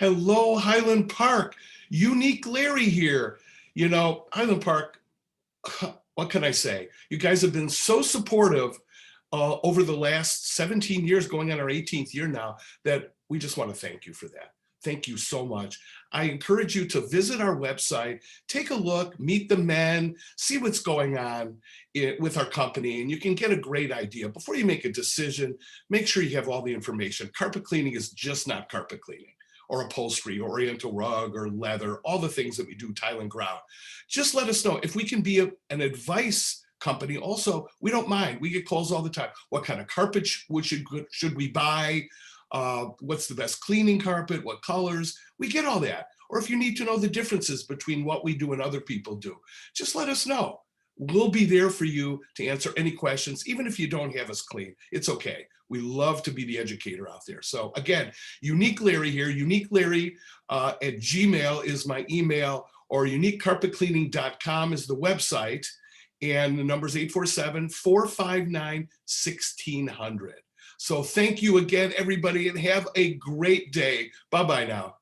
Hello, Highland Park. Unique Larry here. Highland Park, what can I say? You guys have been so supportive over the last 17 years, going on our 18th year now, that we just want to thank you for that. Thank you so much. I encourage you to visit our website, take a look, meet the men, see what's going on with our company, and you can get a great idea. Before you make a decision, make sure you have all the information. Carpet cleaning is just not carpet cleaning, or upholstery, oriental rug, or leather, all the things that we do, tile and grout. Just let us know if we can be an advice company. Also, we don't mind. We get calls all the time. What kind of carpet should we buy? What's the best cleaning carpet? What colors? We get all that. Or if you need to know the differences between what we do and other people do, just let us know. We'll be there for you to answer any questions, even if you don't have us clean. It's okay. We love to be the educator out there. So again, Unique Larry here. Unique Larry at Gmail is my email, or uniquecarpetcleaning.com is the website. And the number is 847-459-1600. So thank you again, everybody, and have a great day. Bye-bye now.